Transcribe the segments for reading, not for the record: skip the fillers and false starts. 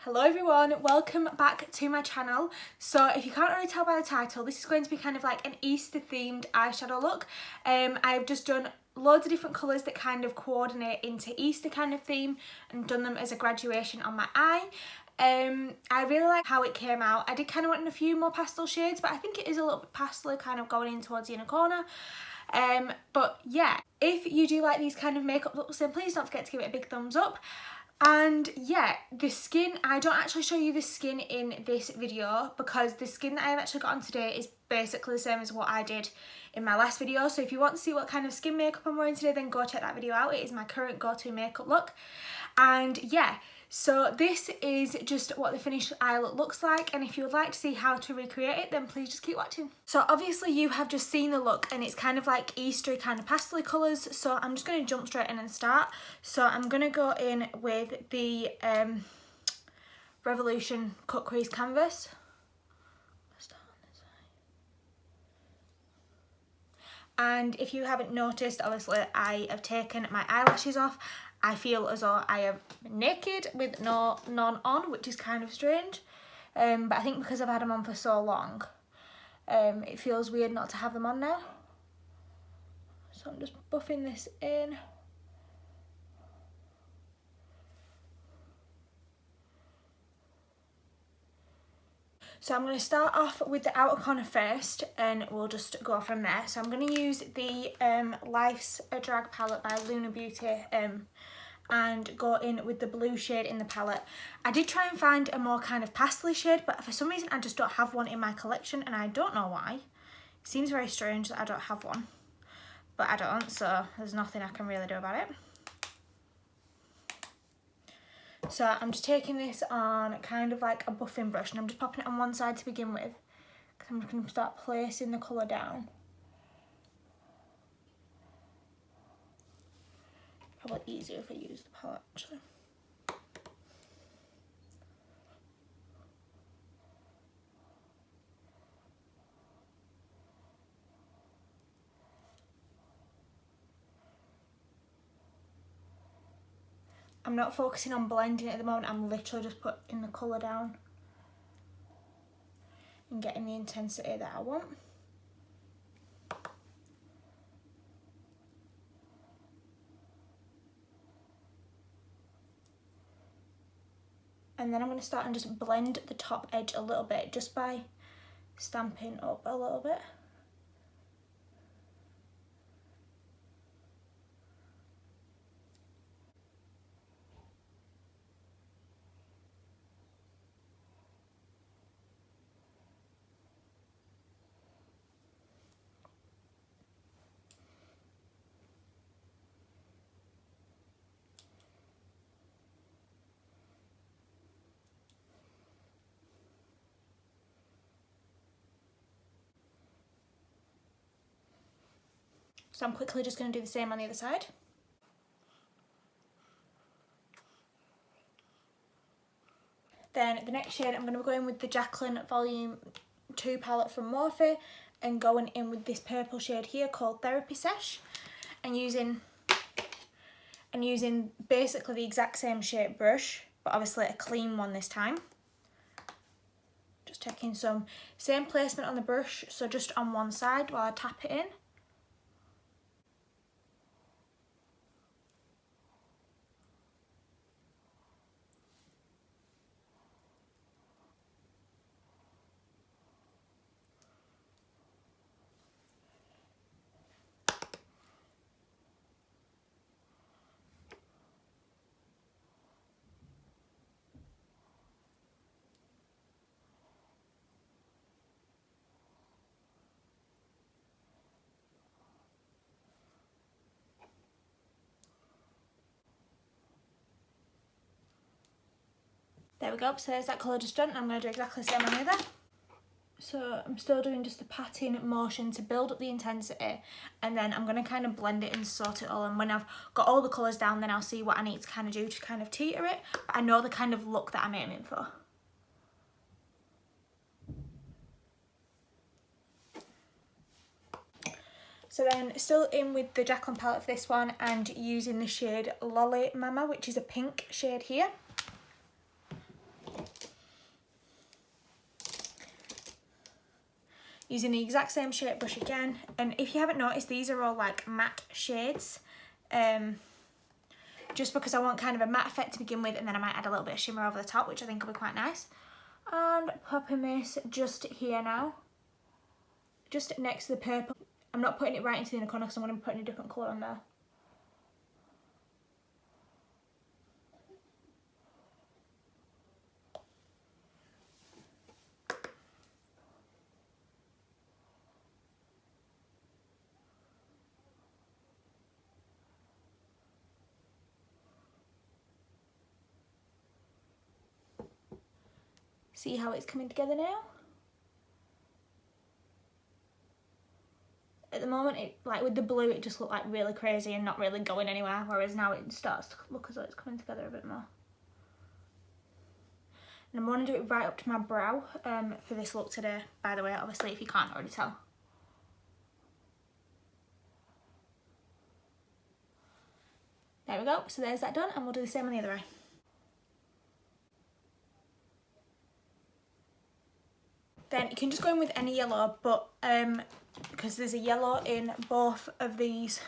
Hello everyone, welcome back to my channel. So if you can't already tell by the title, this is going to be kind of like an Easter themed eyeshadow look. I've just done loads of different colours that kind of coordinate into Easter kind of theme and done them as a graduation on my eye. I really like how it came out. I did kind of want a few more pastel shades, but I think it is a little bit pastel kind of going in towards the inner corner. But yeah, if you do like these kind of makeup looks, then please don't forget to give it a big thumbs up. And yeah, the skin, I don't actually show you the skin in this video because the skin that I've actually got on today is basically the same as what I did in my last video. So if you want to see what kind of skin makeup I'm wearing today, then go check that video out. It is my current go-to makeup look. And yeah, so this is just what the finished eye look looks like, and if you would like to see how to recreate it, then please just keep watching. So obviously you have just seen the look and it's kind of like Eastery kind of pastel colours, so I'm just going to jump straight in and start. So I'm going to go in with the Revolution Cut Crease Canvas. And if you haven't noticed, obviously I have taken my eyelashes off. I feel as though I am naked with none on, which is kind of strange. But I think because I've had them on for so long, it feels weird not to have them on now. So I'm just buffing this in. So I'm going to start off with the outer corner first and we'll just go from there. So I'm going to use the Life's a Drag palette by Luna Beauty and go in with the blue shade in the palette. I did try and find a more kind of pastel shade, but for some reason I just don't have one in my collection and I don't know why. It seems very strange that I don't have one, but I don't, so there's nothing I can really do about it. So I'm just taking this on kind of like a buffing brush and I'm just popping it on one side to begin with because I'm just going to start placing the colour down. Probably easier if I use the palette actually. I'm not focusing on blending at the moment, I'm literally just putting the colour down and getting the intensity that I want. And then I'm going to start and just blend the top edge a little bit just by stamping up a little bit. So I'm quickly just going to do the same on the other side. Then the next shade I'm going to be going with the Jacqueline Volume 2 palette from Morphe and going in with this purple shade here called Therapy Sesh and using basically the exact same shape brush, but obviously a clean one this time. Just taking some same placement on the brush, so just on one side while I tap it in. There we go, so there's that colour just done. I'm going to do exactly the same on the other. So I'm still doing just the patting motion to build up the intensity, and then I'm going to kind of blend it and sort it all, and when I've got all the colours down then I'll see what I need to kind of do to kind of teeter it, but I know the kind of look that I'm aiming for. So then still in with the Jacqueline palette for this one and using the shade Lolly Mama, which is a pink shade here. using the exact same shape brush again. And if you haven't noticed, these are all like matte shades. Just because I want kind of a matte effect to begin with, and then I might add a little bit of shimmer over the top, which I think will be quite nice. And popping this just here now, just next to the purple. I'm not putting it right into the inner corner because I'm going to be putting a different colour on there. See how it's coming together now? At the moment, it, like with the blue, it just looked like really crazy and not really going anywhere, whereas now it starts to look as though it's coming together a bit more. And I'm going to do it right up to my brow for this look today, by the way, obviously, if you can't already tell. There we go, so there's that done, and we'll do the same on the other eye. Then you can just go in with any yellow, but because there's a yellow in both of these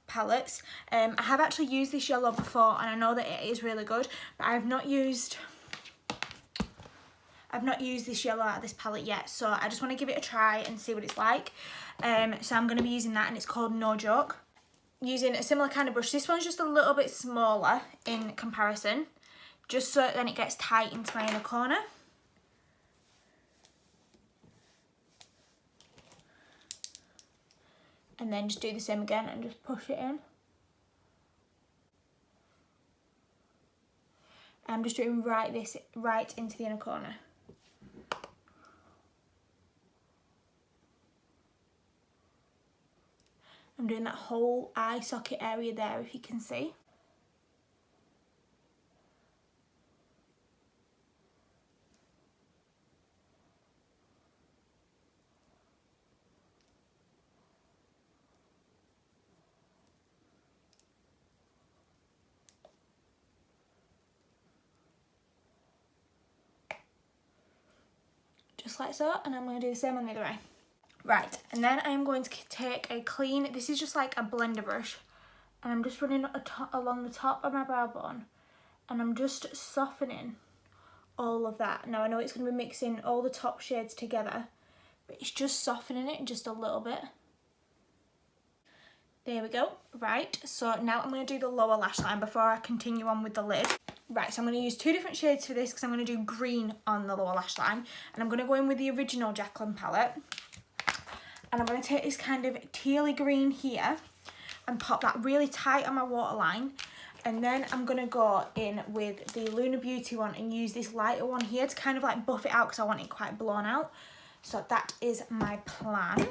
palettes. I have actually used this yellow before, and I know that it is really good, but I've not used this yellow out of this palette yet, so I just want to give it a try and see what it's like. So I'm going to be using that, and it's called No Joke. Using a similar kind of brush. This one's just a little bit smaller in comparison, just so then it gets tight into my inner corner. And then just do the same again and just push it in. I'm just doing right into the inner corner. I'm doing that whole eye socket area there, if you can see. Just like so, and I'm going to do the same on the other eye. Right, and then I'm going to take a clean, this is just like a blender brush, and I'm just running along the top of my brow bone, and I'm just softening all of that. Now I know it's going to be mixing all the top shades together, but it's just softening it just a little bit. There we go. Right, so now I'm going to do the lower lash line before I continue on with the lid. Right, so I'm going to use two different shades for this because I'm going to do green on the lower lash line, and I'm going to go in with the original Jaclyn palette. And I'm going to take this kind of tealy green here and pop that really tight on my waterline. And then I'm going to go in with the Luna Beauty one and use this lighter one here to kind of like buff it out because I want it quite blown out. So that is my plan.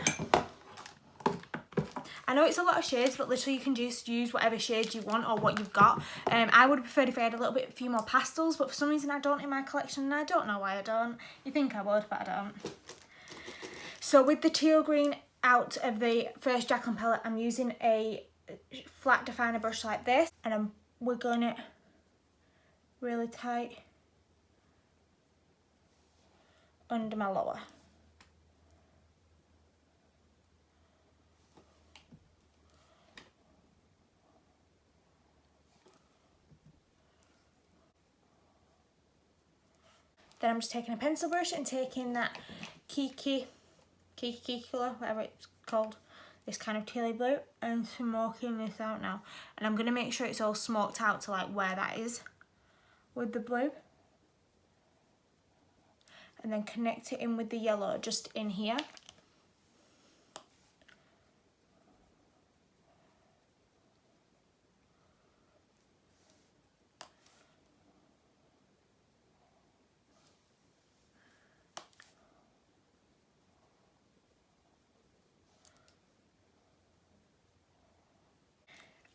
I know it's a lot of shades, but literally you can just use whatever shades you want or what you've got. I would have preferred if I had a few more pastels, but for some reason I don't in my collection, and I don't know why I don't. You think I would, but I don't. So with the teal green out of the first Jaclyn palette, I'm using a flat definer brush like this, and I'm wiggling it really tight under my lower. Then I'm just taking a pencil brush and taking that Kiki colour, whatever it's called, this kind of tealy blue, and smoking this out now. And I'm going to make sure it's all smoked out to like where that is with the blue. And then connect it in with the yellow just in here.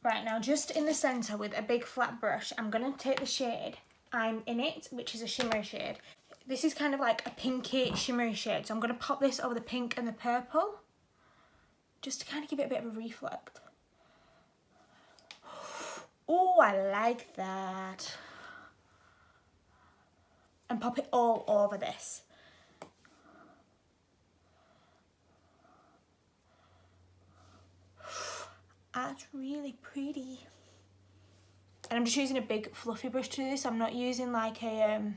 Right, now just in the centre with a big flat brush, I'm going to take the shade I'm in it, which is a shimmery shade. This is kind of like a pinky shimmery shade, so I'm going to pop this over the pink and the purple, just to kind of give it a bit of a reflect. Oh, I like that. And pop it all over this. That's really pretty. And I'm just using a big fluffy brush to do this. I'm not using like a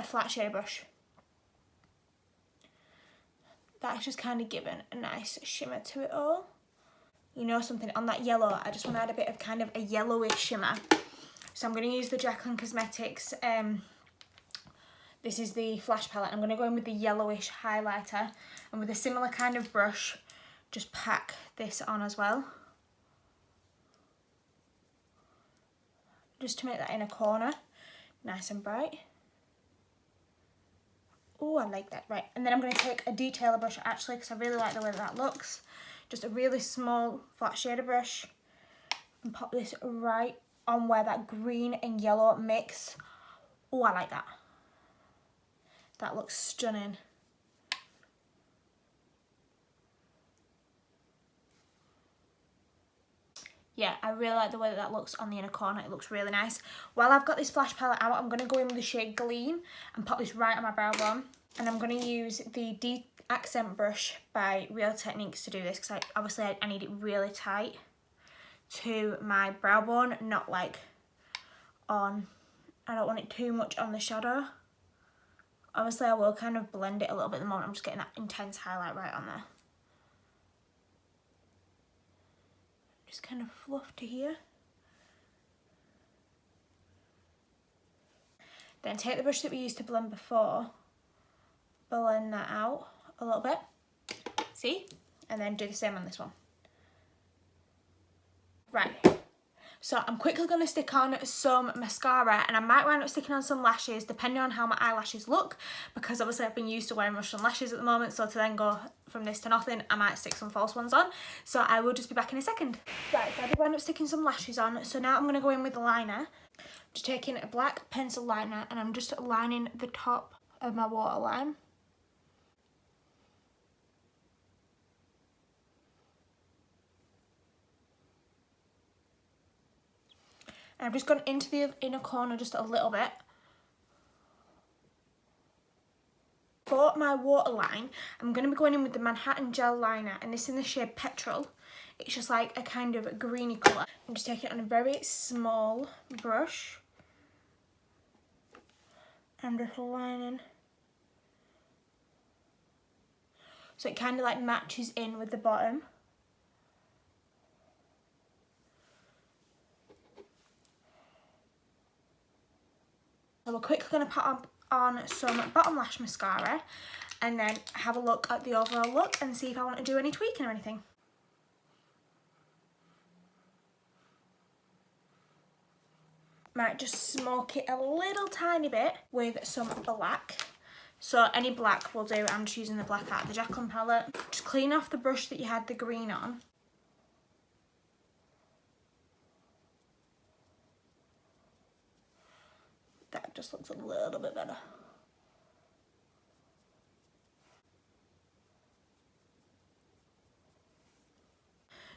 flat shade brush. That's just kind of given a nice shimmer to it all. You know something, on that yellow, I just want to add a bit of kind of a yellowish shimmer. So I'm going to use the Jaclyn Cosmetics, this is the Flash palette. I'm going to go in with the yellowish highlighter, and with a similar kind of brush, just pack this on as well. Just to make that inner corner nice and bright. Oh, I like that. Right, and then I'm going to take a detailer brush actually, because I really like the way that looks. Just a really small flat shader brush, and pop this right on where that green and yellow mix. Oh, I like that. That looks stunning. Yeah, I really like the way that looks on the inner corner. It looks really nice. While I've got this flash palette out, I'm going to go in with the shade Gleam and pop this right on my brow bone. And I'm going to use the accent brush by Real Techniques to do this, because obviously I need it really tight to my brow bone, not like on, I don't want it too much on the shadow. Obviously I will kind of blend it a little bit at the moment. I'm just getting that intense highlight right on there. Just kind of fluff to here. Then take the brush that we used to blend before, blend that out a little bit, see? And then do the same on this one. Right, so I'm quickly going to stick on some mascara, and I might wind up sticking on some lashes depending on how my eyelashes look, because obviously I've been used to wearing Russian lashes at the moment, so to then go from this to nothing, I might stick some false ones on. So I will just be back in a second. Right, so I did wind up sticking some lashes on, so now I'm going to go in with the liner. Just taking a black pencil liner, and I'm just lining the top of my waterline. And I've just gone into the inner corner just a little bit. For my waterline, I'm going to be going in with the Manhattan Gel Liner, and this in the shade Petrol. It's just like a kind of greeny colour. I'm just taking it on a very small brush. I'm just lining. So it kind of like matches in with the bottom. So we're quickly going to put on some bottom lash mascara, and then have a look at the overall look and see if I want to do any tweaking or anything. Might just smoke it a little tiny bit with some black. So any black will do. I'm just using the black out of the Jaclyn palette. Just clean off the brush that you had the green on. That just looks a little bit better.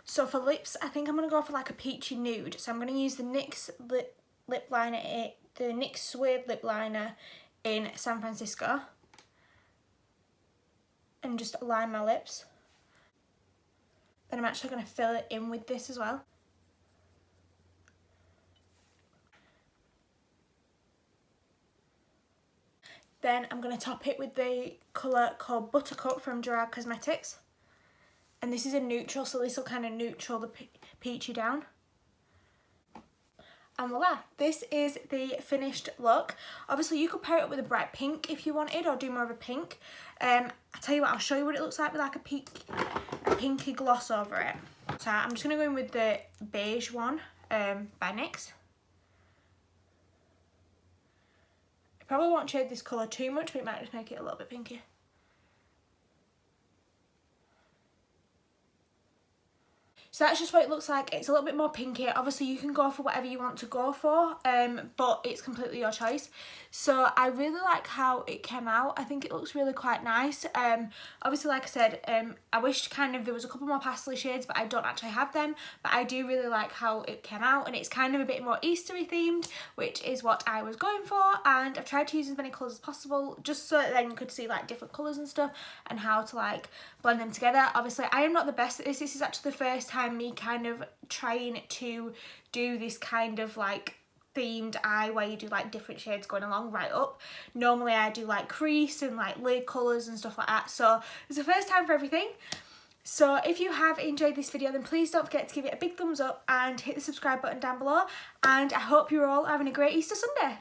So for lips, I think I'm going to go for like a peachy nude. So I'm going to use the NYX lip liner, the NYX Suede lip liner in San Francisco. And just line my lips. Then I'm actually going to fill it in with this as well. Then I'm going to top it with the colour called Buttercup from Gerard Cosmetics. And this is a neutral, so this will kind of neutral the peachy down. And voila, this is the finished look. Obviously you could pair it with a bright pink if you wanted, or do more of a pink. I'll tell you what, I'll show you what it looks like with like a pinky gloss over it. So I'm just going to go in with the beige one by NYX. I probably won't shade this colour too much, but it might just make it a little bit pinky. So that's just what it looks like. It's a little bit more pinky. Obviously you can go for whatever you want to go for, but it's completely your choice. So I really like how it came out. I think it looks really quite nice. Obviously, like I said, I wished kind of there was a couple more pastel shades, but I don't actually have them. But I do really like how it came out, and it's kind of a bit more Eastery themed, which is what I was going for. And I've tried to use as many colours as possible, just so that then you could see like different colours and stuff, and how to like blend them together. Obviously I am not the best at this. This is actually the first time time me kind of trying to do this kind of like themed eye where you do like different shades going along right up. Normally I do like crease and like lid colours and stuff like that, so it's the first time for everything. So if you have enjoyed this video, then please don't forget to give it a big thumbs up and hit the subscribe button down below, and I hope you're all having a great Easter Sunday.